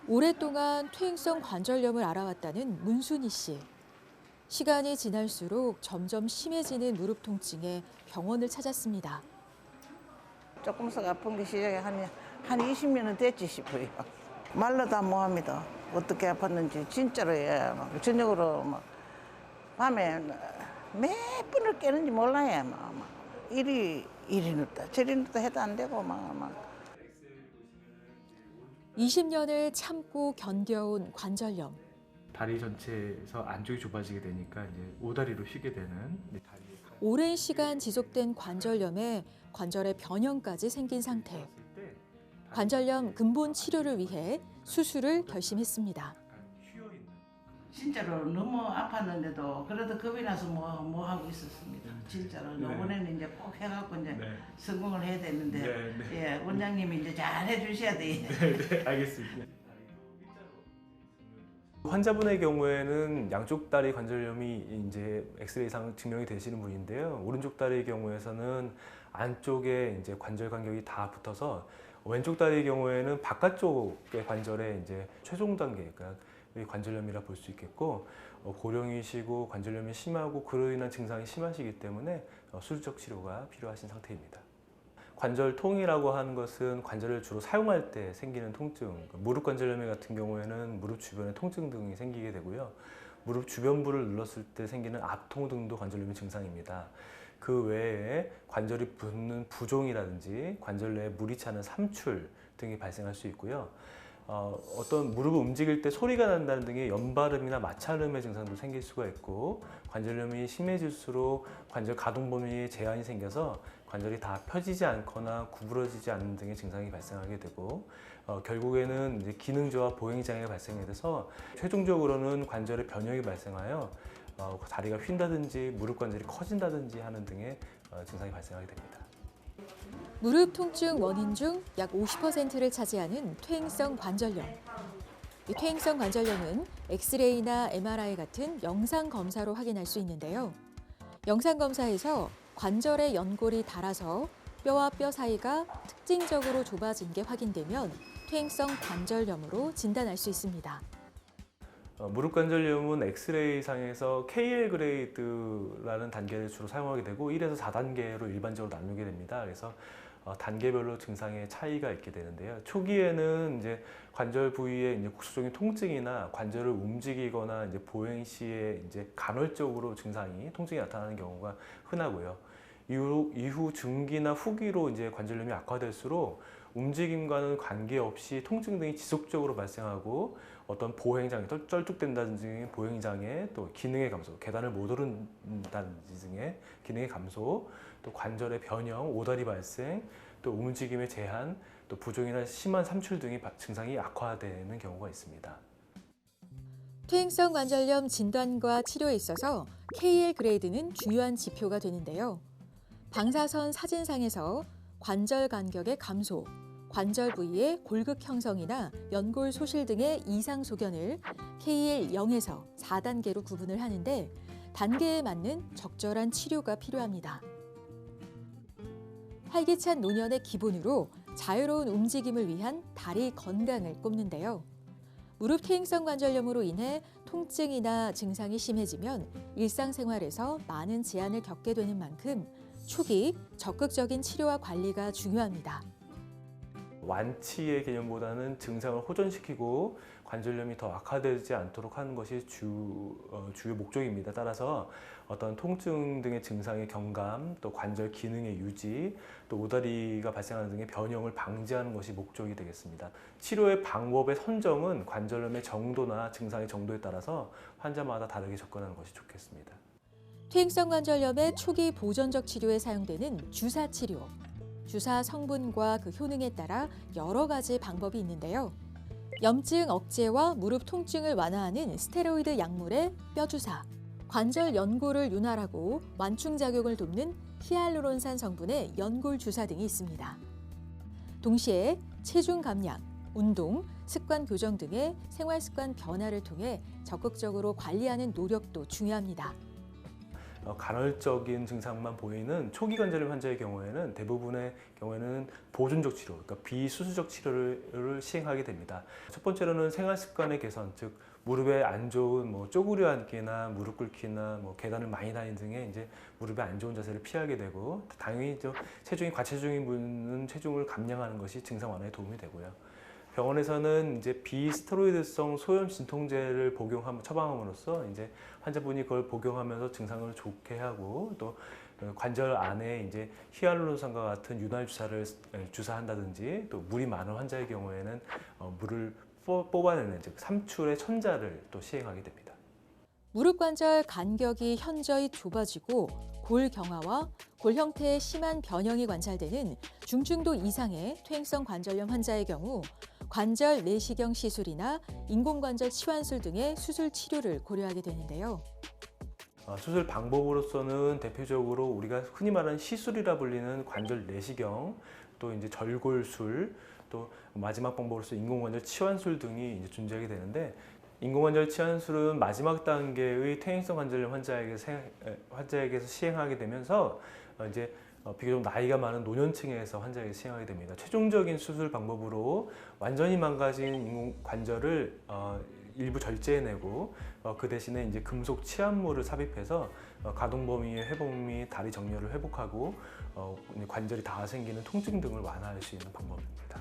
오랫동안 퇴행성 관절염을 앓아왔다는 문순희 씨. 시간이 지날수록 점점 심해지는 무릎 통증에 병원을 찾았습니다. 조금씩 아픈 게 시작이 한 20년은 됐지 싶어요. 말로 다 못합니다. 어떻게 아팠는지 진짜로 저녁으로 밤에 몇 분을 깨는지 몰라요. 이리 늦다 저리 늦다 해도 안 되고 20년을 참고 견뎌온 관절염. 다리 전체에서 안쪽이 좁아지게 되니까 이제 오다리로 쉬게 되는 다리에 오랜 시간 지속된 관절염에 관절의 변형까지 생긴 상태. 관절염 근본 치료를 위해 수술을 결심했습니다. 진짜로 너무 아팠는데도 그래도 겁이 나서 뭐 하고 있었습니다. 진짜로 이번에는 이제 꼭 해갖고 이제 성공을 해야 되는데 예, 원장님이 이제 잘 해주셔야 돼요. 네, 알겠습니다. 환자분의 경우에는 양쪽 다리 관절염이 이제 엑스레이상 증명이 되시는 분인데요. 오른쪽 다리의 경우에서는 안쪽에 이제 관절 간격이 다 붙어서 왼쪽 다리의 경우에는 바깥쪽의 관절에 이제 최종 단계, 그러니까 관절염이라 볼 수 있겠고, 고령이시고 관절염이 심하고 그로 인한 증상이 심하시기 때문에 수술적 치료가 필요하신 상태입니다. 관절통이라고 하는 것은 관절을 주로 사용할 때 생기는 통증, 무릎 관절염 같은 경우에는 무릎 주변에 통증 등이 생기게 되고요. 무릎 주변부를 눌렀을 때 생기는 압통 등도 관절염의 증상입니다. 그 외에 관절이 붓는 부종이라든지 관절 내에 물이 차는 삼출 등이 발생할 수 있고요. 어떤 무릎을 움직일 때 소리가 난다는 등의 연발음이나 마찰음의 증상도 생길 수가 있고, 관절염이 심해질수록 관절 가동 범위에 제한이 생겨서 관절이 다 펴지지 않거나 구부러지지 않는 등의 증상이 발생하게 되고, 결국에는 이제 기능 저하 보행 장애가 발생해 돼서 최종적으로는 관절의 변형이 발생하여 다리가 휜다든지 무릎 관절이 커진다든지 하는 등의 증상이 발생하게 됩니다. 무릎 통증 원인 중 약 50%를 차지하는 퇴행성 관절염. 이 퇴행성 관절염은 엑스레이나 MRI 같은 영상 검사로 확인할 수 있는데요. 영상 검사에서 관절의 연골이 닳아서 뼈와 뼈 사이가 특징적으로 좁아진 게 확인되면 퇴행성 관절염으로 진단할 수 있습니다. 무릎 관절염은 엑스레이 상에서 KL 그레이드라는 단계를 주로 사용하게 되고 1에서 4단계로 일반적으로 나누게 됩니다. 그래서 단계별로 증상의 차이가 있게 되는데요. 초기에는 이제 관절 부위에 이제 국소적인 통증이나 관절을 움직이거나 이제 보행 시에 이제 간헐적으로 통증이 나타나는 경우가 흔하고요. 이후 중기나 후기로 이제 관절염이 악화될수록 움직임과는 관계없이 통증 등이 지속적으로 발생하고 어떤 보행장애, 쩔뚝댄다든지 보행장애, 또 기능의 감소, 계단을 못 오른다든지 등의 기능의 감소, 또 관절의 변형, 오다리 발생, 또 움직임의 제한, 또 부종이나 심한 삼출 등의 증상이 악화되는 경우가 있습니다. 퇴행성 관절염 진단과 치료에 있어서 KL 그레이드는 중요한 지표가 되는데요. 방사선 사진상에서 관절 간격의 감소, 관절 부위의 골극 형성이나 연골 소실 등의 이상 소견을 KL 0에서 4단계로 구분을 하는데 단계에 맞는 적절한 치료가 필요합니다. 활기찬 노년의 기본으로 자유로운 움직임을 위한 다리 건강을 꼽는데요. 무릎 퇴행성 관절염으로 인해 통증이나 증상이 심해지면 일상생활에서 많은 제한을 겪게 되는 만큼 초기 적극적인 치료와 관리가 중요합니다. 완치의 개념보다는 증상을 호전시키고 관절염이 더 악화되지 않도록 하는 것이 주요 목적입니다. 따라서 어떤 통증 등의 증상의 경감, 또 관절 기능의 유지, 또 오다리가 발생하는 등의 변형을 방지하는 것이 목적이 되겠습니다. 치료의 방법의 선정은 관절염의 정도나 증상의 정도에 따라서 환자마다 다르게 접근하는 것이 좋겠습니다. 퇴행성 관절염의 초기 보존적 치료에 사용되는 주사 치료. 주사 성분과 그 효능에 따라 여러 가지 방법이 있는데요. 염증 억제와 무릎 통증을 완화하는 스테로이드 약물의 뼈주사, 관절 연골을 윤활하고 완충작용을 돕는 히알루론산 성분의 연골 주사 등이 있습니다. 동시에 체중 감량, 운동, 습관 교정 등의 생활 습관 변화를 통해 적극적으로 관리하는 노력도 중요합니다. 간헐적인 증상만 보이는 초기 관절염 환자의 경우에는 대부분의 경우에는 보존적 치료, 그러니까 비수술적 치료를 시행하게 됩니다. 첫 번째로는 생활 습관의 개선, 즉 무릎에 안 좋은 쪼그려 앉기나 무릎 꿇기나 계단을 많이 다니는 등의 이제 무릎에 안 좋은 자세를 피하게 되고, 당연히 체중이 과체중인 분은 체중을 감량하는 것이 증상 완화에 도움이 되고요. 병원에서는 이제 비스테로이드성 소염 진통제를 처방함으로써 이제 환자분이 그걸 복용하면서 증상을 좋게 하고, 또 관절 안에 이제 히알루론산과 같은 윤활 주사를 주사한다든지, 또 물이 많은 환자의 경우에는 물을 뽑아내는 즉 삼출의 천자를 또 시행하게 됩니다. 무릎 관절 간격이 현저히 좁아지고 골 경화와 골 형태의 심한 변형이 관찰되는 중증도 이상의 퇴행성 관절염 환자의 경우 관절 내시경 시술이나 인공관절 치환술 등의 수술 치료를 고려하게 되는데요. 수술 방법으로서는 대표적으로 우리가 흔히 말하는 시술이라 불리는 관절 내시경, 또 이제 절골술, 또 마지막 방법으로서 인공관절 치환술 등이 이제 존재하게 되는데, 인공관절 치환술은 마지막 단계의 퇴행성 관절염 환자에게서 시행하게 되면서 이제 비교적 나이가 많은 노년층에서 환자에게 시행하게 됩니다. 최종적인 수술 방법으로 완전히 망가진 인공관절을 일부 절제해내고, 그 대신에 이제 금속 치환물을 삽입해서 가동 범위의 회복 및 다리 정렬을 회복하고 관절이 닿아 생기는 통증 등을 완화할 수 있는 방법입니다.